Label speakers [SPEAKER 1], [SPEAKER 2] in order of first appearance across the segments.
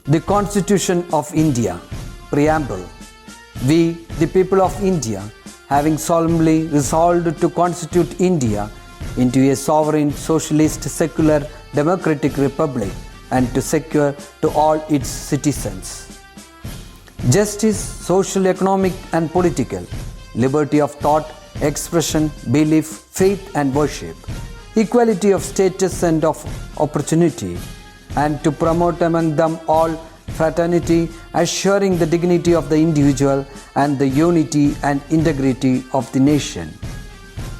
[SPEAKER 1] The Constitution of India, Preamble. We, the people of India, having solemnly resolved to constitute India into a sovereign, socialist, secular, democratic republic and to secure to all its citizens justice, social, economic and political, liberty of thought, expression, belief, faith and worship, equality of status and of opportunity, and to promote among them all fraternity, assuring the dignity of the individual and the unity and integrity of the nation.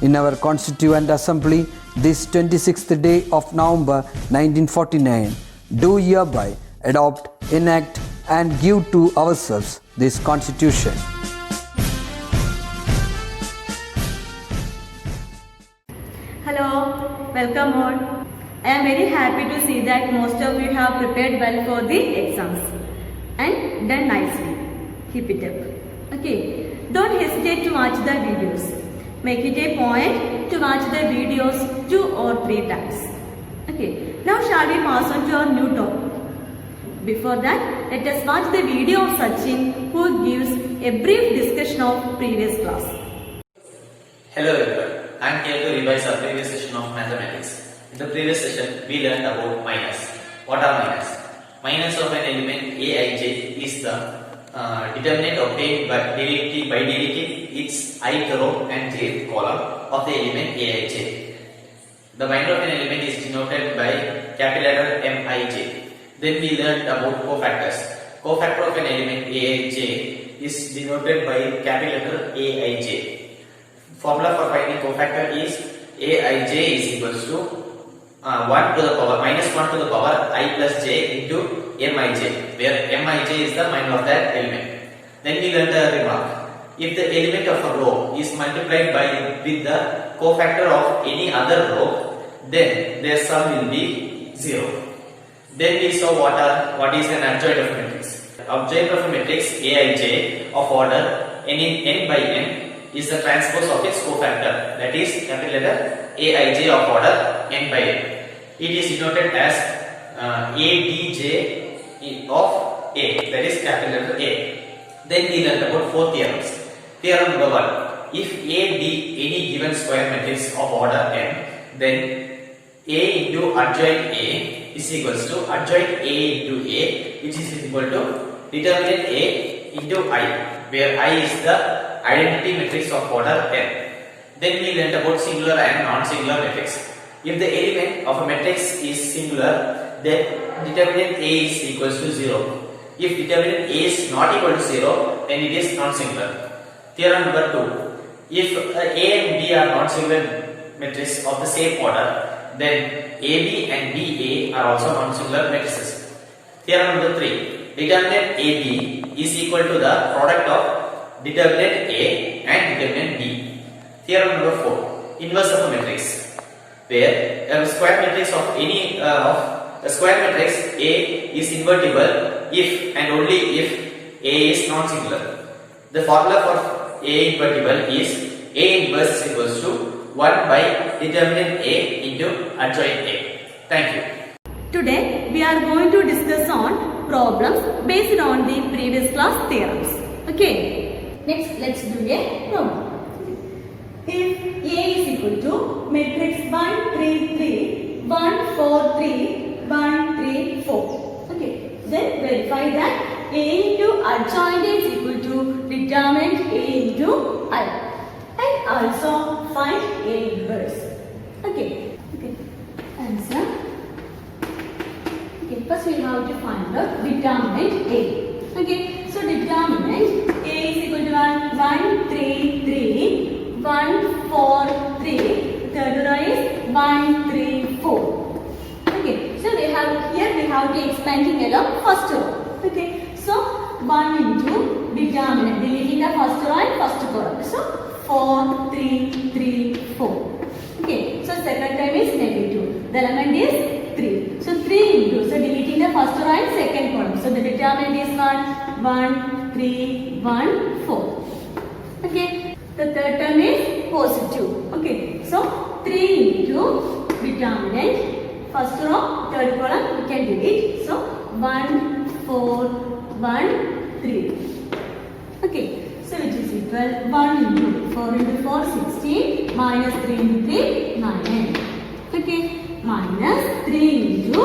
[SPEAKER 1] In our Constituent Assembly, this 26th day of November 1949, do hereby adopt, enact and give to ourselves this Constitution.
[SPEAKER 2] Hello, welcome all. I am very happy to see that most of you have prepared well for the exams and done nicely. Keep it up. Okay, don't hesitate to watch the videos. Make it a point to watch the videos 2 or 3 times. Okay, now shall we pass on to our new topic. Before that, let us watch the video of Sachin who gives a brief discussion of previous class.
[SPEAKER 3] Hello everyone, I am here to revise our previous session of mathematics. In the previous session, we learned about minus. What are minus? Minus of an element Aij is the determinant obtained by deleting its ith row and jth column of the element Aij. The minor of an element is denoted by capital letter Mij. Then we learned about cofactors. Cofactor of an element Aij is denoted by capital letter Aij. Formula for finding cofactor is Aij is equals to 1 to the power minus 1 to the power I plus j into Mij, where Mij is the minor of that element. Then we learned a remark. If the element of a row is multiplied with the cofactor of any other row, then their sum will be 0. Then we saw what is an adjoint of a matrix. Adjoint of a matrix Aij of order n by n is the transpose of its cofactor, that is capital letter Aij of order n by n. It is denoted as Adj of A, that is capital letter A. Then we learned about 4 theorems. Theorem number 1. If A be any given square matrix of order n, then A into adjoint A is equals to adjoint A into A, which is equal to determinant A into I, where I is the identity matrix of order n. Then we learned about singular and non-singular matrix. If the element of a matrix is singular, then determinant A is equals to 0. If determinant A is not equal to 0, then it is non-singular. Theorem number 2. If A and B are non-singular matrices of the same order, then AB and BA are also non-singular matrices. Theorem number 3. Determinant AB is equal to the product of determinant A and determinant B. Theorem number 4. Inverse of a matrix, where a square matrix of any a square matrix A is invertible if and only if A is non-singular. The formula for A invertible is A inverse is equals to 1 by determinant A into adjoint A. Thank you.
[SPEAKER 2] Today we are going to discuss on problems based on the previous class theorems. Okay, next let's do a problem. If A is equal to matrix 1 3 3 1 4 3 1 3 4. Okay, then verify that A into adjoint is equal to determinant A into I, and also find A inverse. Okay, answer. Okay, first we have to find the determinant A. Okay, so determinant A is equal to 1 3 3 1 4 3. Third row is 1 3 4. Okay, so we have to expanding along first row. Okay, so 1 into determinant, deleting the first row and first column. So 4 3 3 4. Okay, so second term is negative. The element is 3. So 3 into, so deleting the first row and second column. So the determinant is 1 3 1 4. Okay, the third term is positive. Okay, so 3 into determinant first row, third column, we can delete. So 1, 4, 1, 3. Okay, so which is equal 1 into 4 into 4, 16, minus 3 into 3, 9. Okay, minus 3 into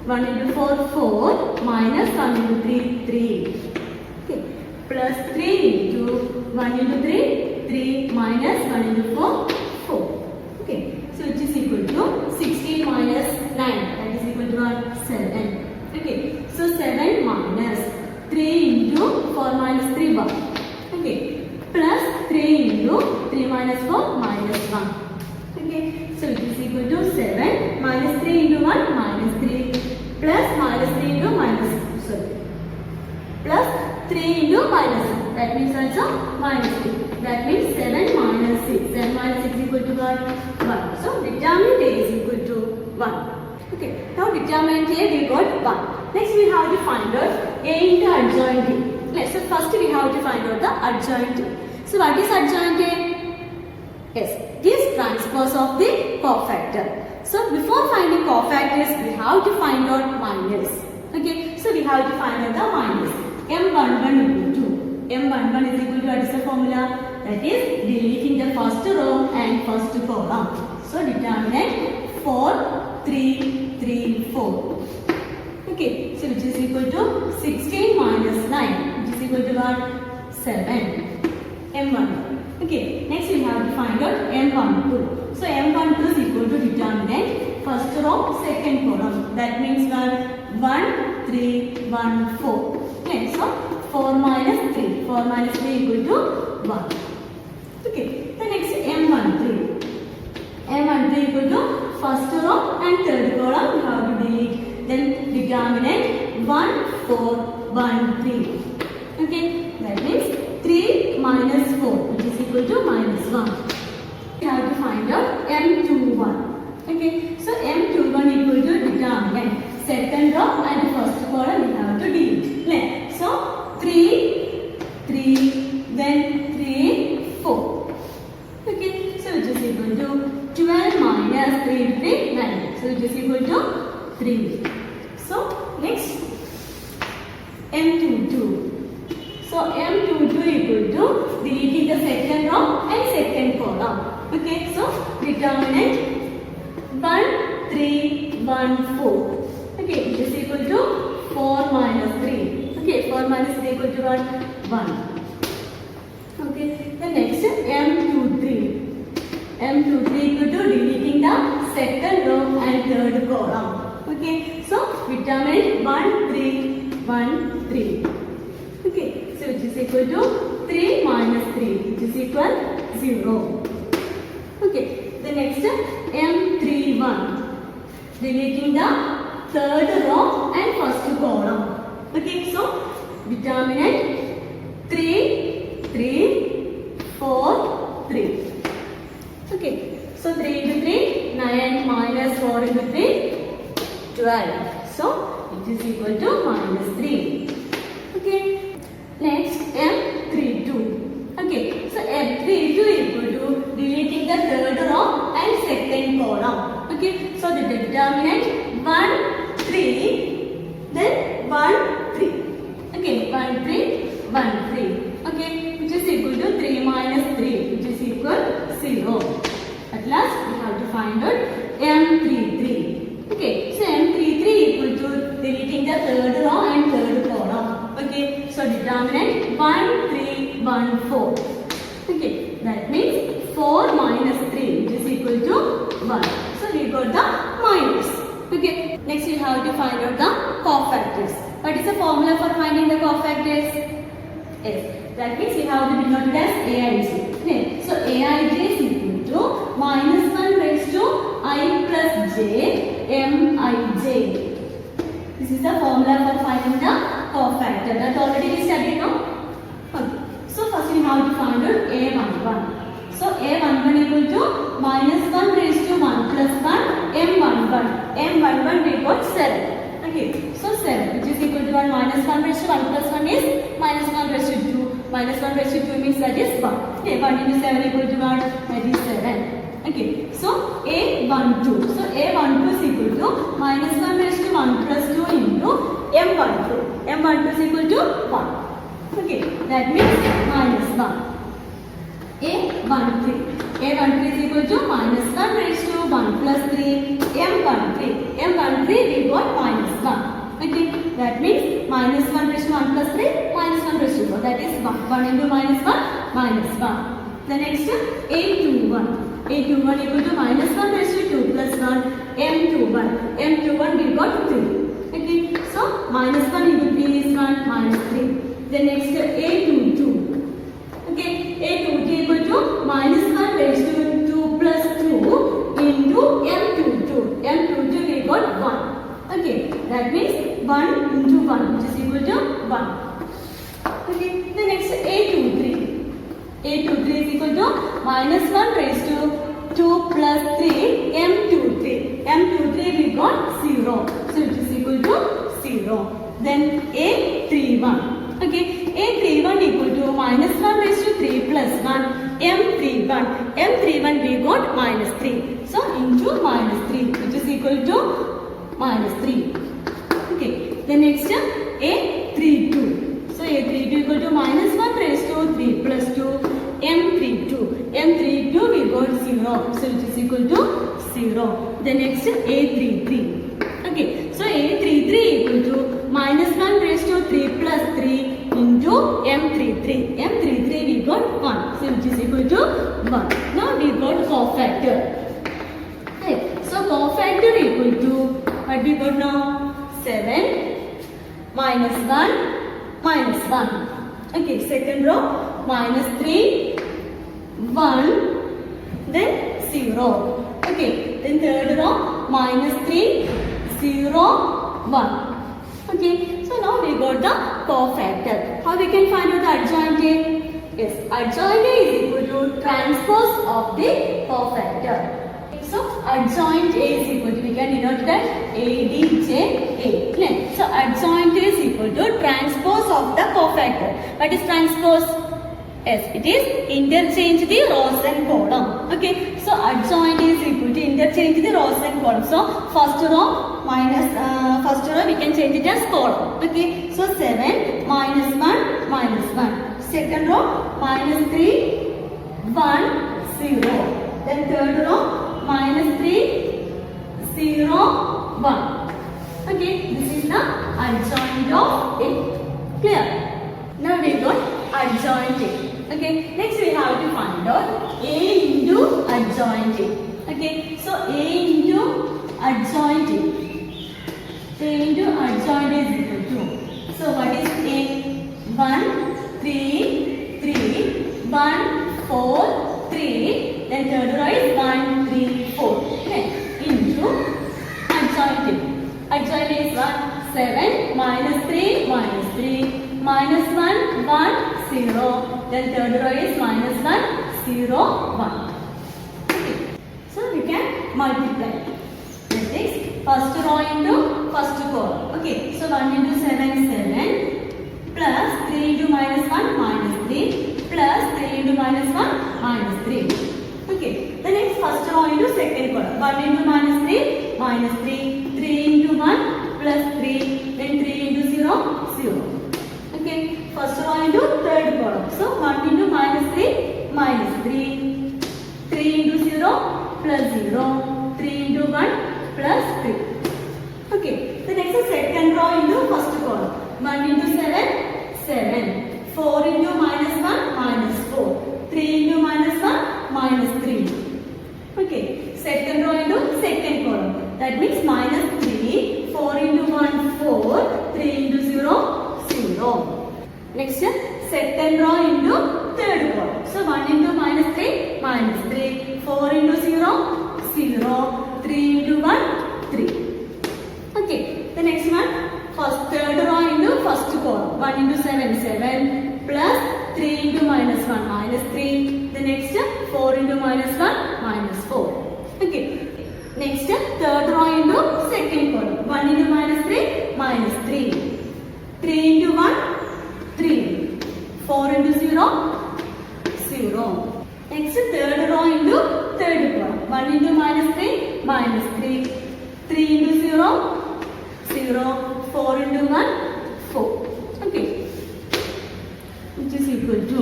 [SPEAKER 2] 1 into 4, 4, minus 1 into 3, 3. Okay, plus 3 into 1 into 3, 3, minus 1 into 4, 4. Okay, so which is equal to 16 minus 9, that is equal to what? 7. Okay, so 7 minus 3 into 4 minus 3, 1. Okay, plus 3 into 3 minus 4, minus 1. Okay, so it is equal to 7 minus 3 into 1, minus 3, plus minus 3 into plus 3 into minus 1. That means also minus 2. That means 7 minus 6. 7 minus 6 equal to what? 1. So determinant A is equal to 1. Okay, now determinant A we got 1. Next we have to find out A into adjoint A. So first we have to find out the adjoint A. So what is adjoint A? Yes, it is transpose of the cofactor. So before finding cofactors, we have to find out minus. Okay, so we have to find out the minus. M11 equal to M11 is equal to what is the formula? That is deleting the first row and first column. So determinant 4, 3, 3, 4. Okay, so which is equal to 16 minus 9, which is equal to what? 7. M1. Okay, next we have to find out M12. So M12 is equal to determinant first row, second column. That means what? 1, 3, 1, 4. Okay, so 4 minus 3. 4 minus 3 equal to 1. Okay, the next M13. M13 equal to first row and third column. We have to delete. Then determinant 1, 4, 1, 3. Okay, that means 3 minus 4, which is equal to minus 1. We have to find out M21. Okay, so M21 equal to determinant second row and first column we have to delete. So 3, 3, then 3, 4. Okay, so which is equal to 12 minus 3 into 3, 9. So which is equal to 3. So next M22. So M22 equal to deleting the second row and second column. Okay, so determinant 1, 3, 1, 4. Okay, which is equal to 4 minus 3. Okay, 4 minus 3 equal to what? 1. Okay, the next M23. M23 equal to deleting the second row and third column. Okay, so determinant 1, 3, 1, 3. Okay, so which is equal to 3 minus 3, which is equal 0. Okay, the next M31. Deleting the third row and first column. Okay, so determinant 3, 3, 4, 3. Okay, so 3 into 3, 9 minus 4 into 3, 12. So it is equal to minus 3. Okay, next M32. Okay, so M32 equal to deleting the third row and second column. Okay, so the determinant 1, 3, then 1, 3. Okay, 1, 3, 1, 3. Okay, which is equal to 3 minus 3, which is equal 0. At last, we have to find out M33. Okay, so M33 equal to deleting the third row and third column. Okay, so determinant 1, 3, 1, 4. Okay, that means 4 minus 3, which is equal to 1. So we got the minus. Okay, next we have to find out the cofactors. What is the formula for finding the cofactors? Yes, that means we have to denote it as Aij. Okay, so Aij is equal to minus 1 raised to I plus j Mij. This is the formula for finding the cofactor. That already we studied now. Okay, so first we have to find out A11. So A11 equal to minus 1 raised to 1 plus 1 M11. M11 we got 7. Okay, so 7 which is equal to 1 minus 1 raised to 1 plus 1 is minus 1 raised to 2. Minus 1 raised to 2 means that is 1. Okay, 1 into 7 equal to 1, that is 7. Okay, so A12. So A12 is equal to M12 is equal to 1. Okay, that means minus 1. A13. A13 is equal to minus 1 raised to 1 plus 3. M13. M13 we got minus 1. Okay, that means minus 1 raised to 1 plus 3, minus 1 raised to 4. That is 1. 1 into minus 1, minus 1. The next A21. A21 equal to minus 1 raised to 2 plus 1. M21. M21 we got 3. Okay, so minus 1 into 3 is 1, minus 3. The next A22. Okay, A22 equal to minus 1 raised to 2 plus 2 into M22. M22 we got 1. Okay, that means 1 into 1 which is equal to 1. Okay, the next A23. A23 is equal to minus 1 raised to 2 plus 3 M23. M23 we got 0. So it is equal to 0. Then A31. Okay, A31 equal to minus 1 raised to 3 plus 1 M31. M31 we got minus 3. So into minus 3 which is equal to minus 3. Okay, the next A32. So A32 equal to minus 1 raised to 3 plus 2 M32. M32 we got 0. So it is equal to 0. The next A33. Okay, so A33 equal to minus 1 raised to 3 plus 3 into M33. M33 we got 1. So which is equal to 1. Now we got cofactor. Okay, so cofactor equal to what we got now? 7 minus 1 minus 1. Okay, second row minus 3 1 then 0. Okay, then third row minus 3 0 1. Okay, so now we got the cofactor. How we can find out the adjoint A? Yes, adjoint A is equal to transpose of the cofactor. So adjoint A is equal to, we can denote that ADJA. So adjoint A is equal to transpose of the cofactor. What is transpose? Yes, it is interchange the rows and column. Okay, so adjoint is equal to interchange the rows and column. So first row minus first row we can change it as column. Okay, so 7 minus 1 minus 1. Second row minus 3 1 0. Then third row minus 3 0 1. Okay, this is the adjoint of A. Clear? Now we got adjoint A. Okay, next we have to find out A into adjoint A. Okay, so A into adjoint A. A into adjoint A is equal to. So what is A? 1 3 3 1 4 3. Then third row is 1 3 4. Okay, into adjoint A. Adjoint A is 1 7 minus 3 minus 3 minus 1 1 0. Then third row is minus 1 0 1. Okay, so we can multiply. That is first row into first column. Okay, so 1 into 7 7 plus 3 into minus 1 minus 3 plus 3 into minus 1 minus 3. Okay, the next first row into second column. 1 into minus 3 minus 3 3 into 1 plus 3 then 3 into 0 0. Okay, first row into third column. So 1 into minus 3 minus 3 3 into 0 plus 0 3 into 1 plus 3. Okay, the next is second row into first column. 1 into 7 7 4 into minus 1 minus 4 3 into minus 1 minus 3. Okay, second row into second column. That means minus 3 4 into 1 4 3 into 0 0. Next, second row into third column. So 1 into minus 3 minus 3 4 into 0 0 3 into 1 3. Okay, the next one first third row into first column. 1 into 7 7 plus 3 into minus 1 minus 3. The next 4 into minus 1 minus 4. Okay, next third row into second column. 1 into minus 3 minus 3 3 into 1 3 4 into 0 0. Next third row into third column. 1 into minus 3 minus 3 3 into 0 0 4 into 1 4. equal to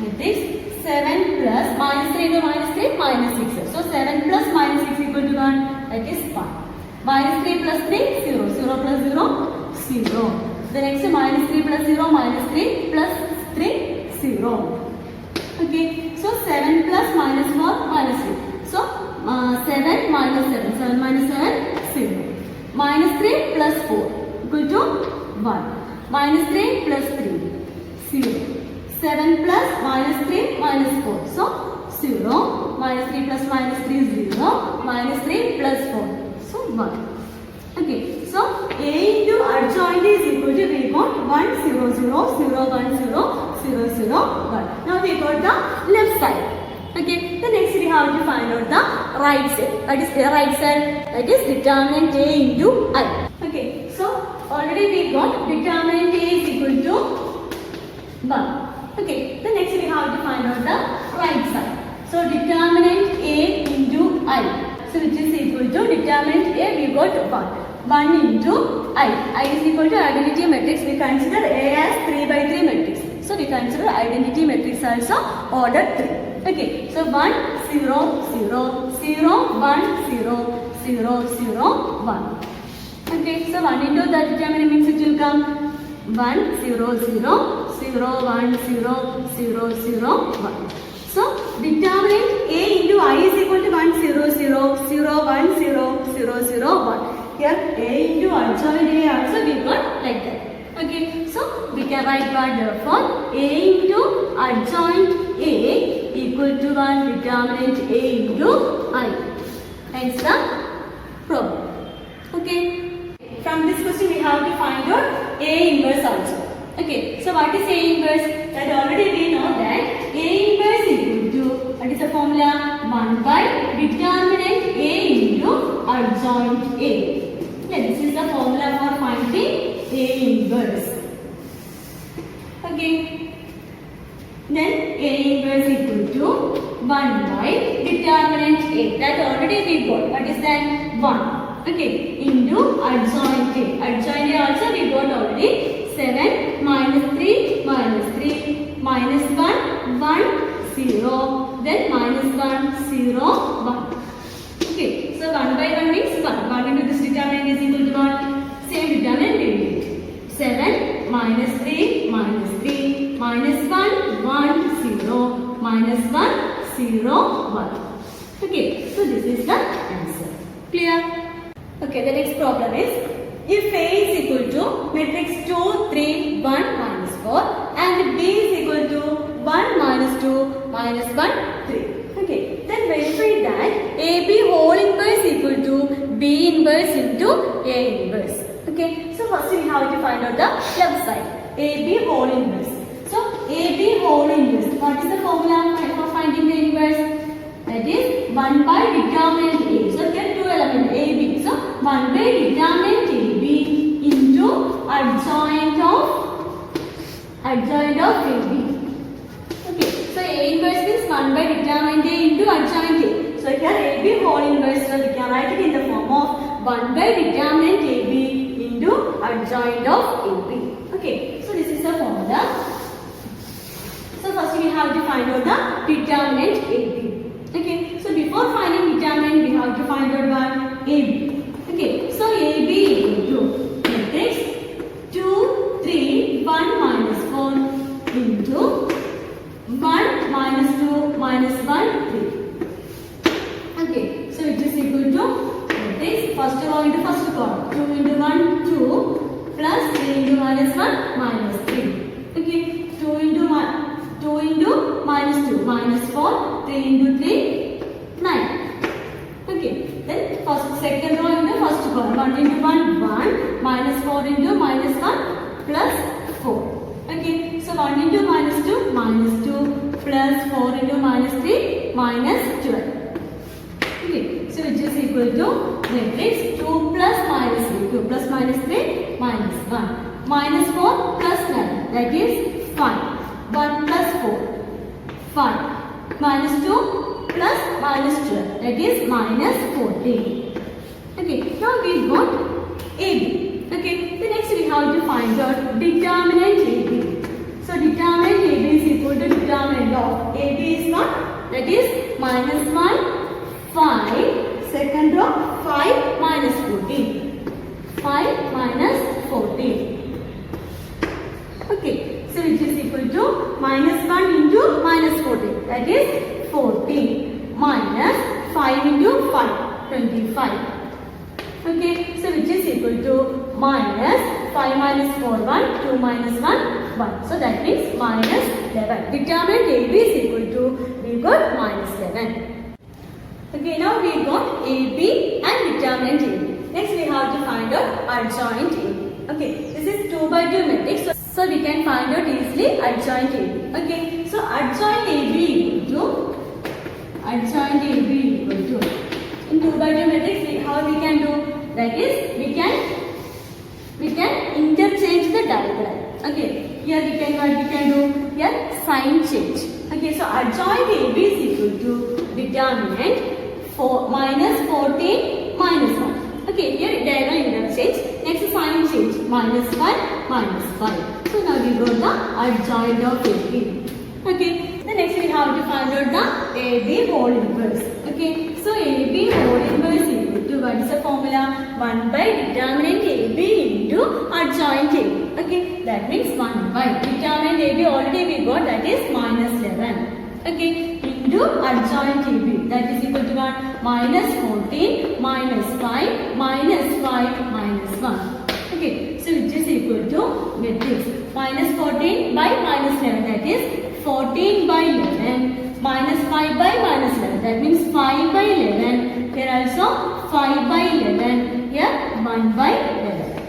[SPEAKER 2] matrix 7 plus minus 3 into minus 3 minus 6. So 7 plus minus 6 equal to 1, that is 1. Minus 3 plus 3 0, 0 plus 0 0. The next minus 3 plus 0 minus 3 plus 3 0. Okay, so 7 plus minus 4 minus 3. So 7 minus 7, 7 minus 7 0. Minus 3 plus 4 equal to 1. Minus 3 plus 3 0. 7 plus minus 3 minus 4. So 0. Minus 3 plus minus 3 0. Minus 3 plus 4. So 1. Okay. So A into adjoint is equal to, we got 1 0 0 0 1 0 0 0 1. Now we got the left side. Okay. The next we have to find out the right side. That is the right side. That is determinant A into I. Okay. So already we got determinant A is equal to 1. Okay, the next we have to find out the right side. So determinant A into I. So which is equal to determinant A, we got 1. 1 into I. I is equal to identity matrix. We consider A as 3 by 3 matrix. So we consider identity matrix also order 3. Okay, so 1 0 0 0 1 0 0 0 1. Okay, so 1 into the determinant means it will come 1 0 0 0 1 0 0 0 1. So determinant A into I is equal to 1 0 0 0 1 0 0 0 1. Here A into adjoint A also we got like that. Okay, so we can write what, therefore A into adjoint A equal to 1 determinant A into I. Hence the problem. Okay. From this question we have to find out A inverse also. Okay, so what is A inverse? That already we know that A inverse equal to, what is the formula? 1 by determinant A into adjoint A. Yeah, this is the formula for finding A inverse. Okay, then A inverse equal to 1 by determinant A. That already we got. What is that? 1. Okay, into adjoint A. Adjoint A also we got already. 7 minus 3 minus 3 minus 1 1 0, then minus 1 0 1. Okay, so 1 by 1 means 1. 1 into this determinant is equal to 1. Same determinant we will get. 7 minus 3 minus 3 minus 1 1 0 minus 1 0 1. Okay, so this is the answer. Clear? Okay, the next problem is, if A is equal to matrix 2, 3, 1, minus 4 and B is equal to 1, minus 2, minus 1, 3. Okay, then verify that AB whole inverse equal to B inverse into A inverse. Okay, so first we have to find out the left side. AB whole inverse. So AB whole inverse. What is the formula for finding the inverse? That is 1 by determinant A. So there are two elements AB. So 1 by determinant AB into adjoint of AB. Okay. So A inverse is 1 by determinant A into adjoint A. So here AB whole inverse. So we can write it in the form of 1 by determinant AB into adjoint of AB. Okay. So this is the formula. So first we have to find out the determinant AB. Okay, so before finding determinant, we have to find out what? AB. Okay, so AB equal to matrix 2, 3, 1 minus 4 into 1 minus 2 minus 1, 3. Okay, so it is equal to matrix first row into first column. 2 into 1, 2 plus 3 into minus 1 minus 3. Okay, 2 into minus 2 minus 4, 3 into 3, 9. Okay, then second row into first column. 1 into 1, 1 minus 4 into minus 1 plus 4. Okay, so 1 into minus 2 plus 4 into minus 3 minus 12. Okay, so which is equal to matrix 2 plus minus 3, 2 plus minus 3 minus 1 minus 4 plus 9, that is 5. 1 plus 4, 5, minus 2 plus minus 12, that is minus 14. Okay, now we got AB. Okay, the next we have to find out determinant AB. So So determinant AB is equal to determinant of AB is what? That is minus 1, 5, second row 5 minus 14. 5 minus 14. Okay, so which is equal to minus 1 into minus 14. That is 14 minus 5 into 5, 25. Okay, so which is equal to minus 5 minus 4, 1, 2 minus 1, 1. So that means minus 11. Determinant AB is equal to, we got minus 11. Okay, now we got AB and determinant AB. Next we have to find out adjoint AB. Okay, this is 2 by 2 matrix. So we can find out easily adjoint AB. Okay, so adjoint AB equal to in 2 by 2 matrix, how we can do? That is, we can interchange the diagram. Okay, here we can what we can do? Here sign change. Okay, so adjoint AB is equal to determinant minus 14 minus 1. Okay, here diagonal interchange. Next sign change minus 1 minus 5. So now we got the adjoint of AB. Okay, the next we have to find out the AB whole inverse. Okay, so AB whole inverse equal to what is the formula? 1 by determinant AB into adjoint AB. Okay, that means 1 by determinant AB already we got, that is minus 11. Okay, into adjoint AB, that is equal to what? Minus 14 minus 5 minus 5 minus 1. Okay, so which is equal to matrix minus 14 by minus 11, that is 14 by 11 minus 5 by minus 11, that means 5 by 11. Here also 5 by 11, here 1 by 11.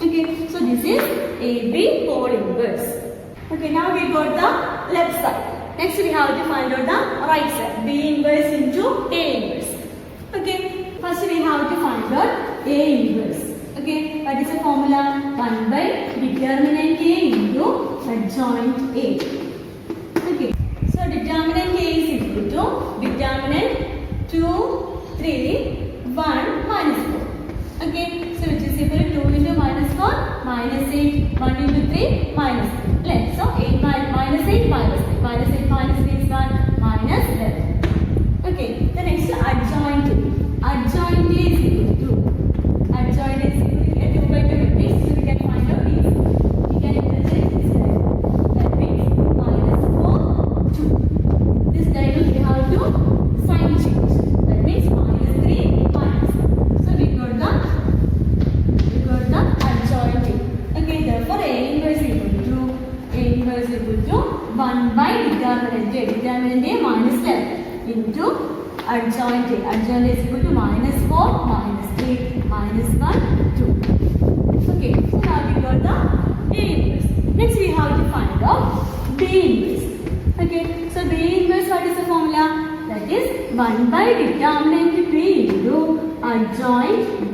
[SPEAKER 2] Okay, so this is AB whole inverse. Okay, now we got the left side. Next we have to find out the right side. B inverse into A inverse. Okay, first we have to find out A inverse. Okay, what is the formula? 1 by determinant A into adjoint A. Okay, so determinant A is equal to determinant 2, 3, 1 minus 4. Okay, so which is equal to 2 into minus 4 minus 8, 1 into 3 minus 3. Let's so 8 minus 8 minus 3. Minus 8 minus 3 is 1 minus 11. Okay, the next adjoint A. Adjoint A is equal to adjoint A is equal to 2 by 2 matrix. So we can find out these. We can interchange this diagonal. That means minus 4, 2. This diagonal we have to sign change. That means minus 3 minus 1. So we got the adjoint A. Okay, therefore A inverse equal to 1 by determinant A. Determinant A minus 10 into adjoint A. Adjoint A is equal to minus 4 minus 3 minus 1 2. Okay, so now we got the A inverse. Next we have to find out B inverse. Okay, so B inverse, what is the formula? That is 1 by determinant B into adjoint B.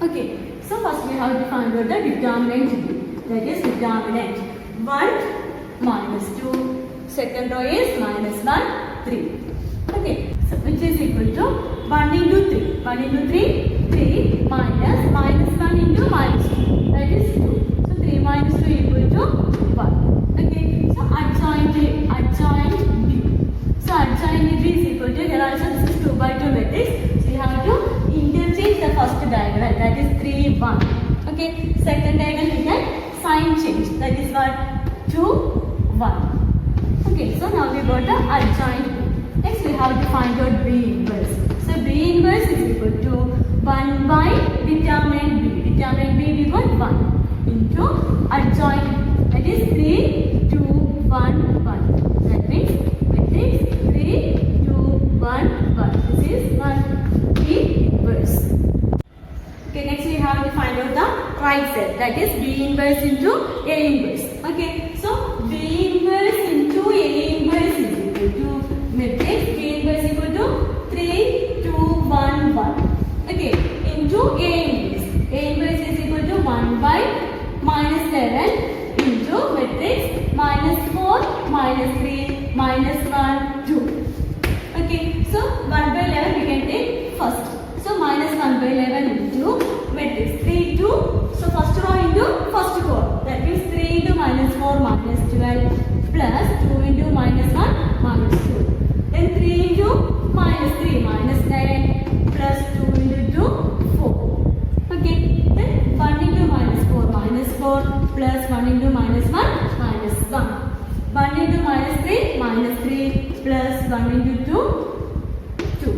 [SPEAKER 2] Okay, so first we have to find out the determinant B. That is determinant 1 minus 2. Second row is minus 1, 3. Okay, so which is equal to 1 into 3. 1 into 3, 3 minus 1 into minus 2. That is 2. So 3 minus 2 equal to 1. Okay, so adjoint A, adjoint B. So adjoint B is equal to, here also this is 2 by 2 matrix. So you have to interchange the first diagonal, that is 3, 1. Okay, second diagonal we can sign change, that is what? 2, 1. Okay, so now we got the adjoint B. Next we have to find out B inverse. So B inverse is equal to 1 by determinant B. Determinant B we got 1 into adjoint B. That is 3, 2, 1, 1. That means matrix 3, 2, 1, 1. This is 1 B inverse. Okay, next we have to find out the right side. That is B inverse into A inverse. Okay, so B inverse into A inverse is equal to matrix B inverse equal to 3, 2, 1, 1. Okay, into A inverse. A inverse is equal to 1 by minus 11 into matrix minus 4, minus 3, minus 1, 2. Okay, so 1 by 11 we can take first. So minus 1 by 11 into matrix 3, 2. So first row into first column. That means 3 into minus 12 plus 2 into minus 1 minus 2. Then 3 into minus 3 minus 9 plus 2 into 2 4. Okay. Then 1 into minus 4 plus 1 into minus 1 minus 1. 1 into minus 3 plus 1 into 2 2.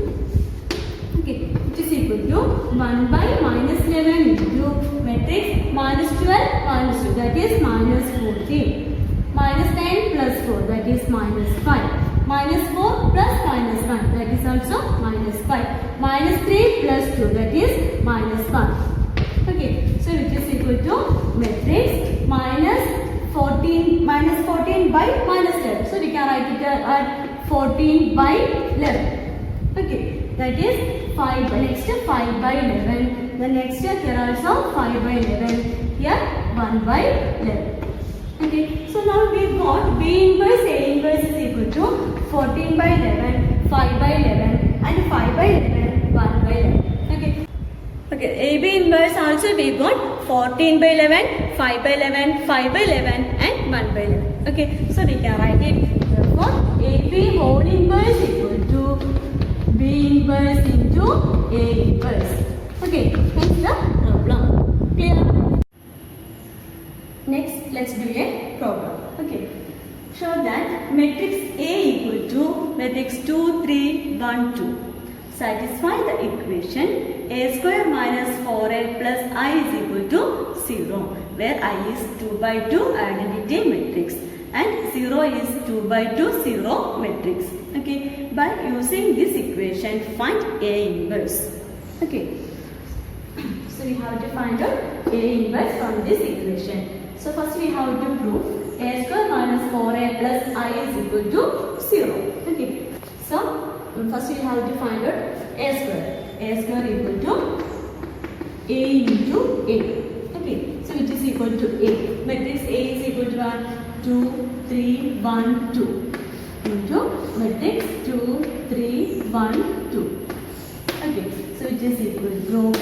[SPEAKER 2] Okay, which is equal to 1 by minus 11 into matrix minus 12 minus 2, that is minus 14. Minus 9 plus 4, that is minus 5. Minus 4 plus minus 1, that is also minus 5. Minus 3 plus 2, that is minus 1. Okay, so which is equal to matrix minus 14 by minus 11. So we can write it at 14 by 11. Okay, that is 5 by, next 5 by 11. The next here also 5 by 11. Here 1 by 11. Okay, so now we got B inverse A inverse is equal to 14 by 11, 5 by 11 and 5 by 11, 1 by 11. Okay. Okay, AB inverse also we got 14 by 11, 5 by 11, 5 by 11 and 1 by 11. Okay, so we can write it. Therefore, AB whole inverse equal to B inverse into A inverse. Okay, that's the problem. Clear? Next, let's do a problem. Okay, show that matrix A equal to matrix 2, 3, 1, 2. Satisfy the equation A square minus 4A plus I is equal to 0, where I is 2 by 2 identity matrix and 0 is 2 by 2 0 matrix. Okay, by using this equation find A inverse. Okay, so we have to find out A inverse from this equation. So first we have to prove A square minus 4A plus I is equal to 0. Okay, so first we have to find out A square. A square equal to A into A. Okay, so which is equal to A. Matrix A is equal to 1, 2, 3, 1, 2 into matrix 2, 3, 1, 2. Okay, so which is equal to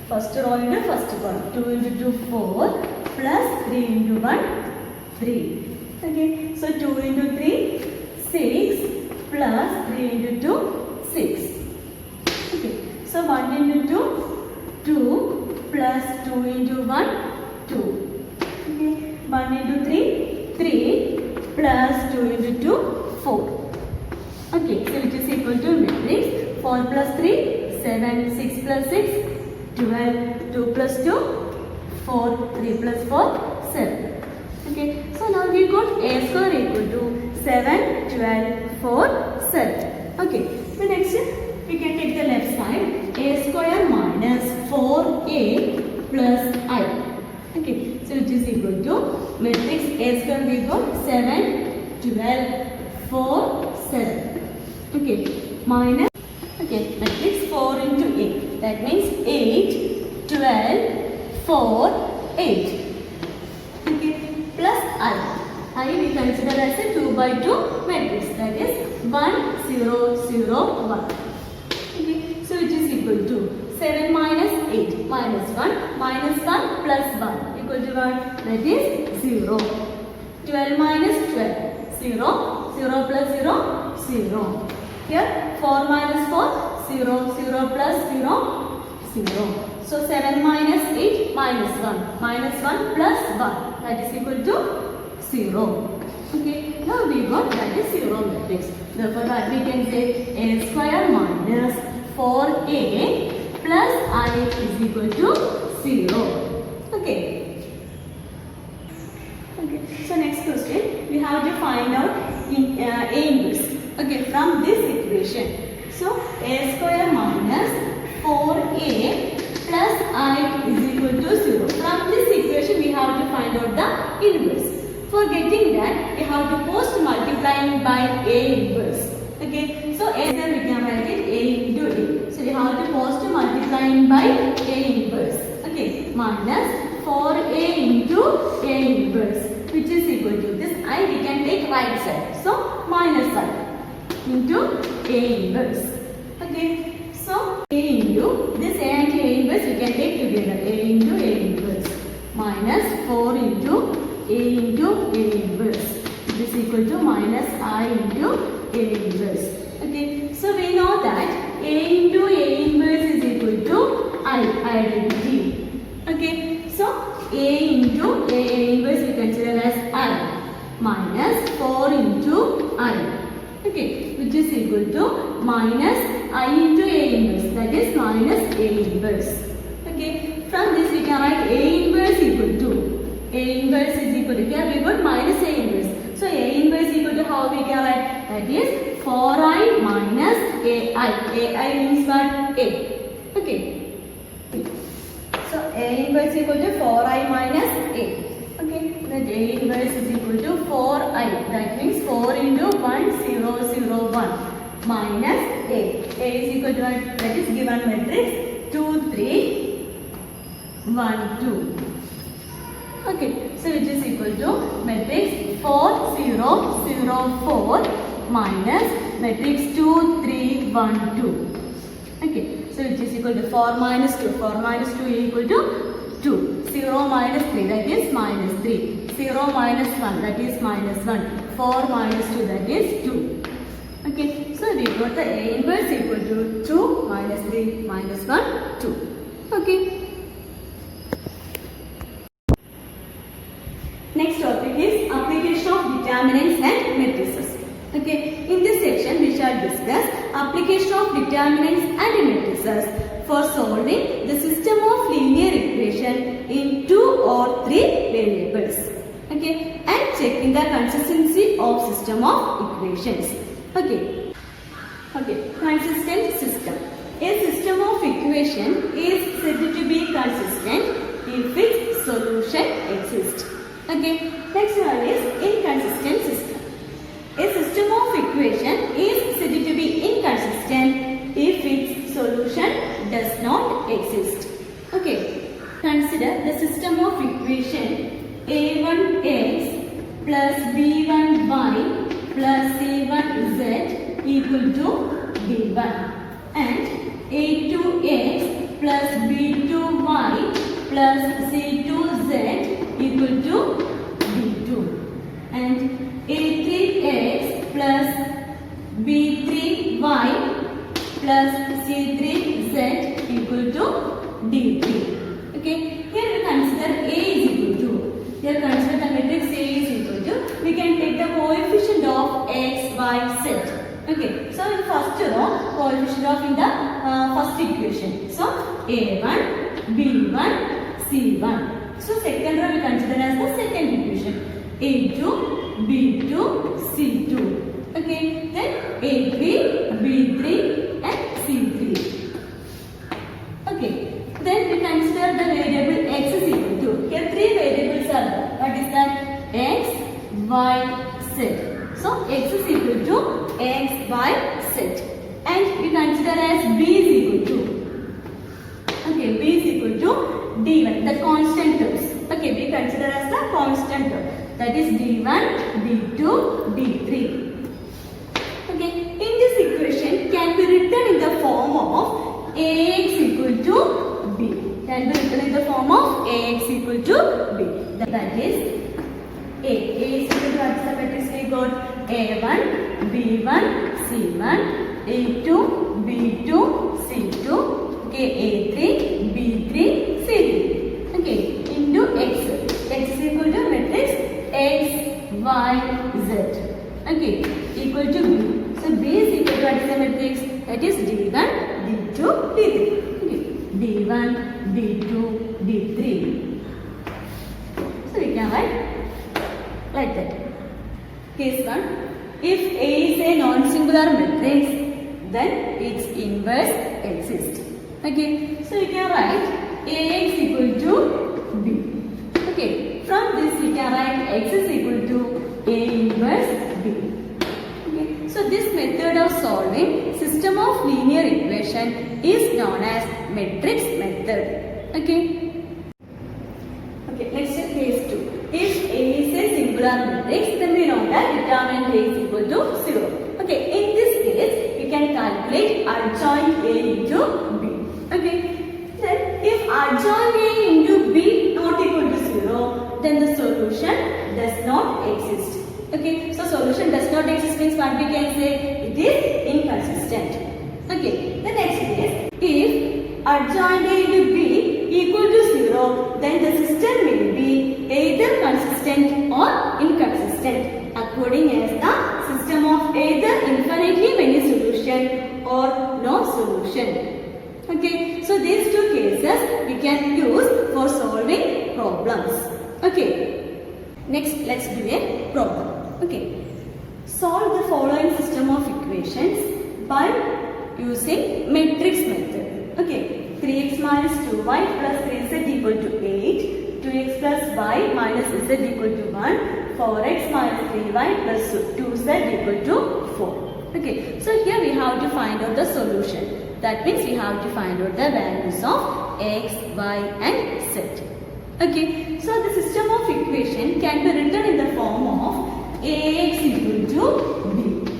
[SPEAKER 2] first row into first column. 2 into 2, 4 plus 3 into 1, 3. Okay, so 2 into 3, 6 plus 3 into 2, 6. Okay, so 1 into 2, 2 plus 2 into 1, 2. Okay, 1 into 3, 3 plus 2 into 2, 4. Okay, so which is equal to matrix 4 plus 3, 7, 6 plus 6, 12, 2 plus 2, 4, 3 plus 4, 7. Okay, so now we got A square equal to 7, 12, 4, 7. Okay, so next we can take the left side. A square minus 4A plus I. Okay, so which is equal to matrix A square we got 7, 12, 4, 7. Okay, minus, okay, matrix 4 into 8. That means 8, 12, 4, 8. Okay, plus I. I we consider as a 2 by 2 matrix. That is 1, 0, 0, 1. Okay, so which is equal to 7 minus 8 minus 1 plus 1 equal to 1. That is 0. 12 minus 12, 0, 0 plus 0, 0. Here 4 minus 4, 0, 0 plus 0, 0. So 7 minus 8 minus 1 plus 1, that is equal to 0. Okay, now we got that is 0 matrix. Therefore that we can say A square minus 4A plus I is equal to 0. Okay. Okay, so next question we have to find out in A inverse. Okay, from this equation. So A square minus 4A plus I is equal to 0. From this equation we have to find out the inverse. For getting that we have to post multiplying by A inverse. Okay, so A then we can write it A into A. So we have to post multiplying by A inverse. Okay, minus 4A into A inverse, which is equal to this I we can take right side. So minus I into A inverse. Okay, so A into this A and A inverse we can take together. A into A inverse minus 4 into A into A inverse. It is equal to minus I into A inverse. Okay, so we know that A into A inverse is equal to I, identity. Okay, so A into A inverse we consider as I minus 4 into I. Okay, which is equal to minus I into A inverse, that is minus A inverse. Okay, from this we can write A inverse equal to, A inverse is equal to, here we got minus A inverse. So A inverse equal to how we can write, that is 4I minus AI. AI means what? A. Okay. So A inverse equal to 4I minus A. Okay, that A inverse is equal to 4I. That means 4 into 1001 minus A. A is equal to what? That is given matrix 2, 3, 1, 2. Okay, so which is equal to matrix 4, 0, 0, 4 minus matrix 2, 3, 1, 2. Okay, so which is equal to 4 minus 2. 4 minus 2 equal to 2. 0 minus 3, that is minus 3. 0 minus 1, that is minus 1. 4 minus 2, that is 2. Okay, so we got the A inverse equal to 2 minus 3 minus 1, 2. Okay. Next topic is application of determinants and matrices. Okay, in this section we shall discuss application of determinants and matrices for solving the system of linear equation in 2 or 3 variables. Okay, and checking the consistency of system of equations. Okay, consistent system. A system of equation is said to be consistent if its solution exists. Okay, next one is inconsistent system. A system of equation is said to be inconsistent if its solution does not exist. Okay, consider the system of equation a1x plus b1y plus c1z equal to d1 and a2x plus b2y plus c2z equal to d2 and a3x plus b3y plus c3z equal to d3. Okay, here we consider A is equal to, here consider the matrix A is equal to, we can take the coefficient of x, y, z. Okay, so in first row, coefficient of in the first equation. So A1, B1, C1. So second row we consider as the second equation. A2, B2, C2. Okay, then A3, B3 and C3. Okay, then we consider the variable x is equal to, here three variables are there. What is that? X, y, z. So x is equal to x, y, z. And we consider as b is equal to, okay, b is equal to d1, the constant terms. Okay, we consider as the constant term. That is d1, d2, d3. Okay, in this equation can be written in the form of ax equal to b. Can be written in the form of ax equal to b. That is A is equal to what is the matrix we got? A1, B1, C1, A2, B2, C2, okay, A3, B3, C3. Okay, into x. X is equal to matrix X, Y, Z. Okay, equal to B. So B is equal to what is the matrix? That is D1, D2, D3. Okay, D1, D2, D3. So we can write like that. Case 1. If A is a non-singular matrix, then its inverse exists. Okay, so we can write Ax equal to B. Okay, from this we can write x is equal to A inverse B. Okay, so this method of solving system of linear equation is known as matrix method. Okay. Okay, let's check case 2. If A is a singular matrix, then we know that determinant A is equal to 0. Okay, in this case, we can calculate adjoint A into B. Okay, then if adjoint A into B not equal to 0, then the solution does not exist. Okay, so solution does not exist means what we can say? It is inconsistent. Okay, the next is, if adjoint A into B equal to 0, then the system will be either consistent or inconsistent according as the system of either infinitely many solution or no solution. Okay, so these two cases we can use for solving problems. Okay, next let's do a problem. Okay, solve the following system of equations by using matrix method. Okay, 3x minus 2y plus 3z equal to 8, 2x plus y minus z equal to 1, 4x minus 3y plus 2z equal to 4. Okay, so here we have to find out the solution. That means we have to find out the values of x, y and z. Okay, so the system of equation can be written in the form of ax equal to b.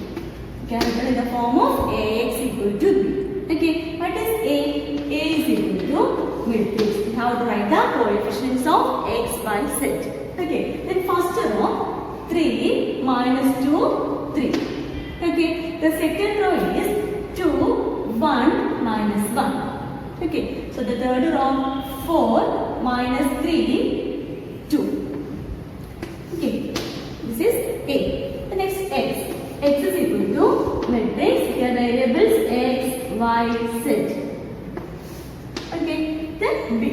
[SPEAKER 2] Can be written in the form of ax equal to b. Okay, what is a? A is equal to matrix. We have to write the coefficients of x, y, z. Okay, then first row 3 minus 2, 3. Okay, the second row is 2, 1 minus 1. Okay, so the third row 4 minus 3, 2. Okay, this is A. The next x. X is equal to matrix. Here variables x, y, z. Okay, then B.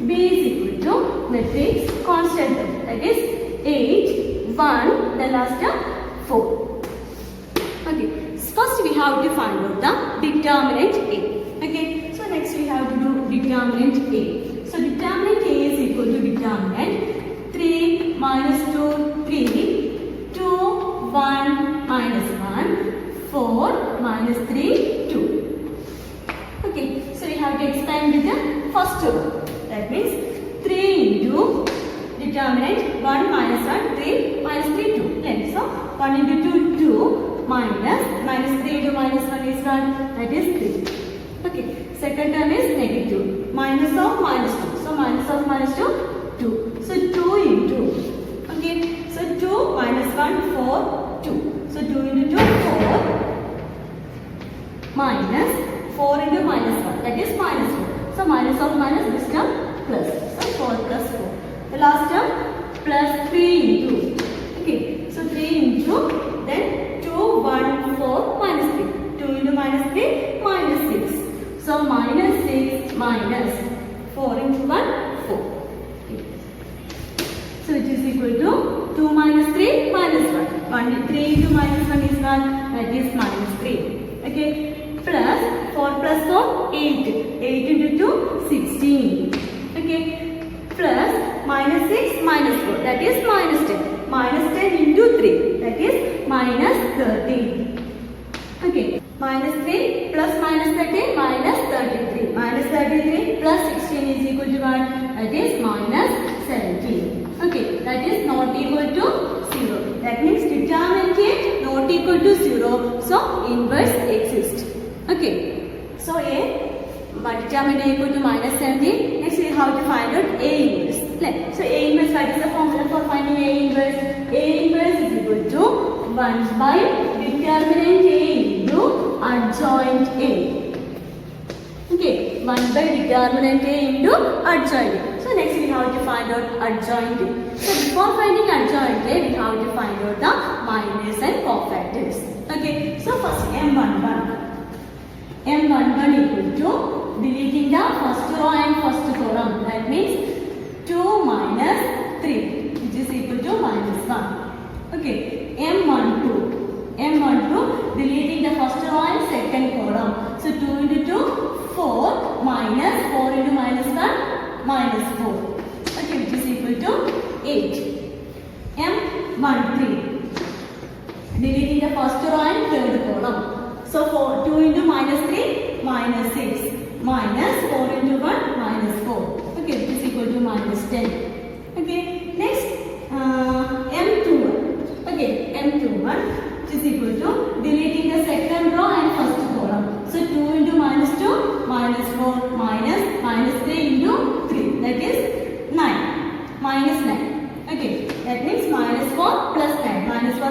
[SPEAKER 2] B is equal to matrix constant term. That is 8, 1, the last term 4. Okay, so first we have to find out the determinant A. Okay, so next we have to do determinant A. So determinant A is equal to determinant 3 minus 2, 3, 2, 1 minus 1, 4 minus 3, 2. Okay, so we have to expand with the first row. That means 3 into determinant 1 minus 1, 3 minus 3, 2. Then so 1 into 2, 2 minus 3 into minus 1 is 1, that is 3. Okay, second term is negative. Minus of minus 2. So minus of minus 2, 2. So 2 into. Okay, so 2 minus 1, 4, 2. So 2 into 2, 4. Minus 4 into minus 1. That is minus 4. So minus of minus, this term plus. So 4 plus 4. The last term plus 3 into. Okay, so 3 into. Then 2, 1, 4 minus 3. 2 into minus 3 minus 6. So minus 6 minus 4 into 1, 4. Okay. So which is equal to 2 minus 3 minus 1. 3 into minus 1 is 1, that is minus 3. Okay. Plus 4 plus 4, 8. 8 into 2, 16. Okay. Plus minus 6 minus 4, that is minus 10. Minus 10 into 3, that is minus 13. Okay. Minus 3 plus minus 13 minus 33. Minus 33 plus 16 is equal to what? That is minus 17. Okay, that is not equal to 0. That means determinant A not equal to 0. So inverse exists. Okay, so A, but determinant A equal to minus 17. Next we have to find out A inverse. So A inverse, what is the formula for finding A inverse? A inverse is equal to 1 by determinant A into adjoint A. Okay, 1 by determinant A into adjoint A. So next we have to find out adjoint A. So before finding adjoint A, we have to find out the minors and cofactors. Okay, so first M11. M11 equal to deleting the first row and first column. That means 2 minus 3, which is equal to minus 1. Okay, M12. M12 deleting the first row and second column. So 2 into 2, 4 minus 4 into minus 1, minus 4. Okay, which is equal to 8. M13 deleting the first row and third column. So 2 into minus 3, minus 6. Minus 4 into 1, minus 4. Okay, which is equal to minus 10. Okay, next M21. Okay, M21, which is equal to deleting the second row and first column. So 2 into minus 2, minus 4, minus 3 into 3. That is 9. Minus 9.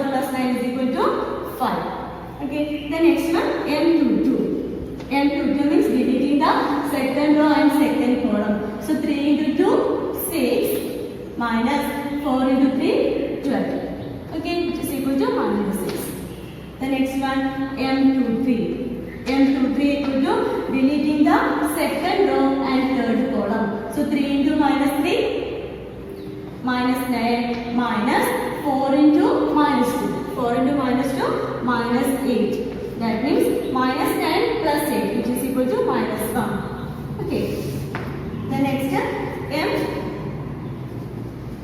[SPEAKER 2] 1 plus 9 is equal to 5. Okay, the next one M22. M22 means deleting the second row and second column. So 3 into 2, 6 minus 4 into 3, 12. Okay, which is equal to minus 6. The next one M23. M23 equal to deleting the second row and third column. So 3 into minus 3, minus 9 minus 4 into minus 2. 4 into minus 2, minus 8. That means minus 10 plus 8, which is equal to minus 1. Okay. The next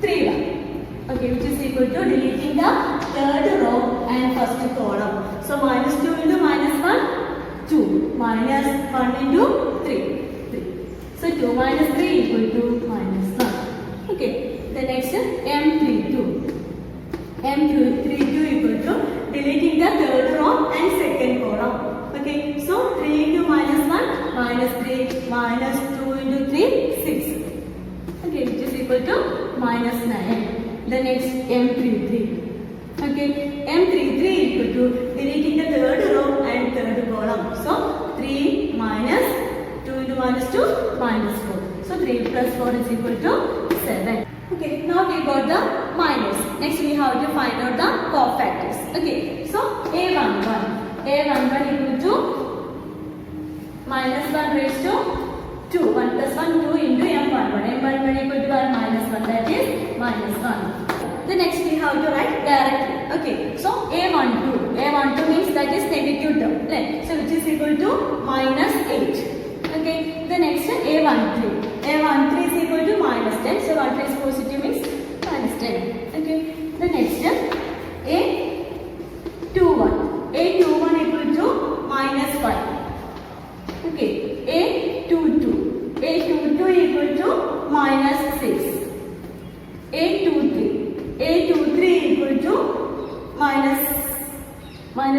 [SPEAKER 2] M31. Okay, which is equal to deleting the third row and first column. So minus 2 into minus 1, 2. Minus 1 into 3, 3. So 2 minus 3 equal to minus 1. Okay. The next M32. M32 equal to deleting the third row and second column. Okay. So 3 into minus 1, minus 3, minus 2 into 3, 6. Okay, which is equal to minus 9. The next M33. Okay, M33 equal to deleting the third row and third column. So 3 minus 2 into minus 2, minus 4. So 3 plus 4 is equal to 7. Okay, now we got the minus. Next we have to find out the cofactors. Okay, so A11. A11 equal to minus 1 raised to 2. 1 plus 1, 2 into M11. M11 equal to 1 minus 1, that is minus 1. The next we have to write directly. Okay, so A12. A12 means that is negative term. Right? So which is equal to minus 8. Okay, the next A13. A13 is equal to minus 10. So 13 is positive means minus 10. Okay, the next A21. A21 equal to minus 5. Okay, A22. A22 equal to minus 6. A23. A23 equal to minus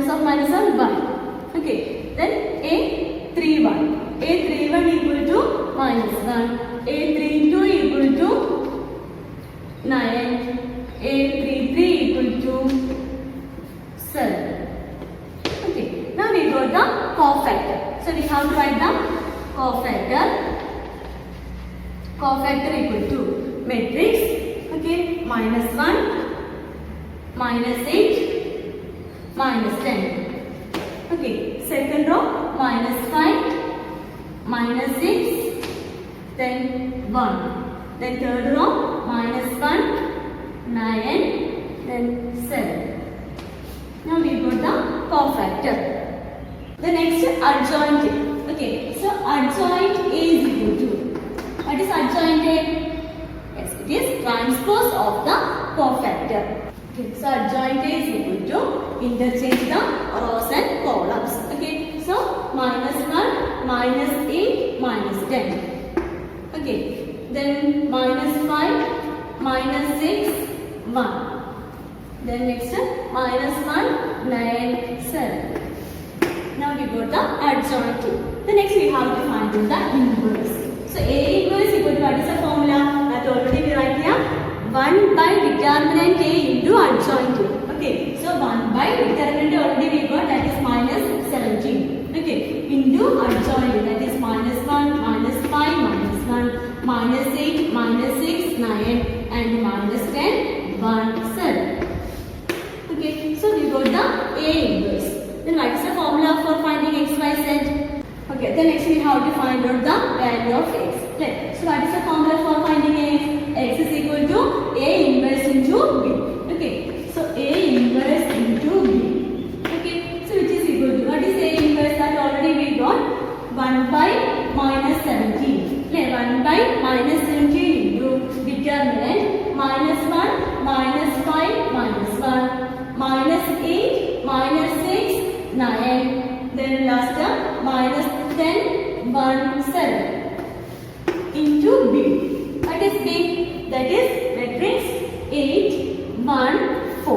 [SPEAKER 2] of minus of 1. Okay, then A31. A31 equal to minus 1. A32 equal to 9. A33 equal to 7. Okay, now we got the cofactor. So we have to write the cofactor. Cofactor equal to matrix. Okay, minus 1, minus 8, minus 10. Okay, second row, minus 5, minus 6, then 1. Then third row, minus 1, 9, then 7. Now we got the cofactor. The next adjoint. Okay, so adjoint A is equal to, what is adjoint A? Yes, it is transpose of the cofactor. Okay, so adjoint A is equal to interchange the rows and columns. Okay, so minus 1, minus 8, minus 10. Okay, then minus 5, minus 6, 1. Then next minus 1, 9, 7. Now we got the adjoint. The next we have to find the inverse. So A inverse equal to, what is the formula? That already we write here. 1 by determinant A into adjoint A. Okay, so 1 by determinant already we got, that is minus 17. Okay, into adjoint A, that is minus 1, minus 5, minus 1, minus 8, minus 6, 9, and minus 10, 1, 7. Okay, so we got the A inverse. Then what is the formula for finding x, y, z? Okay, then next we have to find out the value of x. Right. So what is the formula for finding x? X is equal to A inverse into B. Okay, so A inverse into B. Okay, so which is equal to, what is A inverse? That already we got 1 by minus 17. Okay, 1 by minus 17 into determinant minus 1, minus 5, minus 1, minus 8, minus 6, 9, then last term minus 10, 1, 7 into B. What is B? That is matrix 8, 1, 4.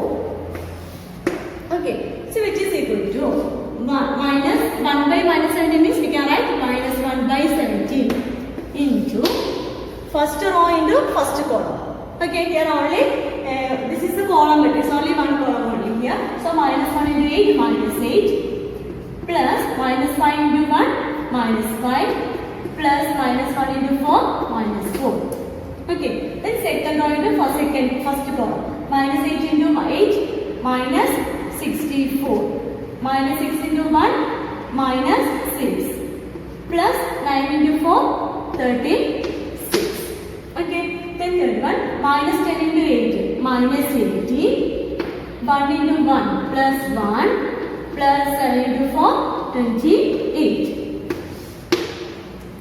[SPEAKER 2] Okay, so which is equal to minus 1 by minus 17 means we can write minus 1 by 17 into first row into first column. Okay, here only this is the column matrix, only one column only. here. So minus 1 into 8, minus 8, plus minus 5 into 1, minus 5, plus minus 1 into 4, minus 4. Okay, then second row into first column. Minus 8 into 8, minus 64. Minus 6 into 1, minus 6. Plus 9 into 4, 36. Okay, then third one, minus 10 into 8, minus 80. 1 into 1, plus 1, plus 7 into 4, 28.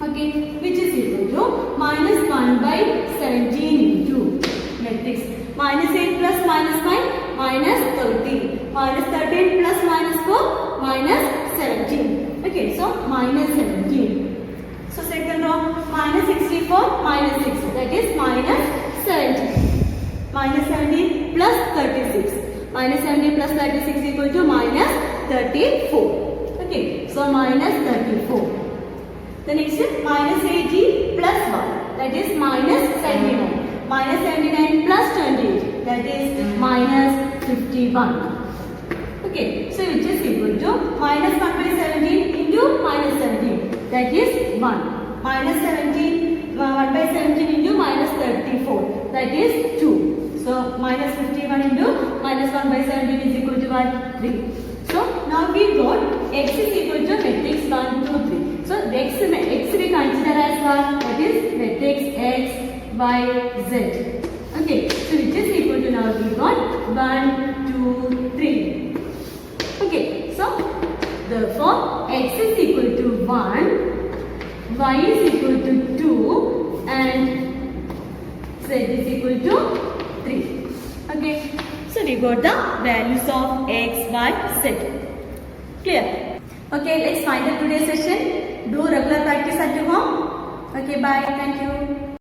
[SPEAKER 2] Okay, which is equal to minus 1 by 17 into matrix. Minus 8 plus minus 5, minus 13. Minus 13 plus minus 4, minus 17. Okay, so minus 17. So second row, minus 64, minus 6. That is minus 17. Minus 17 plus 36. Minus 17 plus 36 equal to minus 34. Okay, so minus 34. The next is minus 80 plus 1, that is minus 79. Minus 79 plus 28, that is minus 51. Okay, so which is equal to minus 1 by 17 into minus 17, that is 1. Minus 17, 1 by 17 into minus 34, that is 2. So minus 51 into minus 1 by 17 is equal to what? 3. So now we got x is equal to matrix 1, 2, 3. So x we consider as what? That is matrix x, y, z. Okay, so which is equal to now we got 1, 2, 3. Okay, so therefore x is equal to 1, y is equal to 2 and z is equal to 3. Okay, so we got the values of x, y, z. Clear? Okay, let's find the today's session. Do regular practice at your home. Okay, bye. Thank you.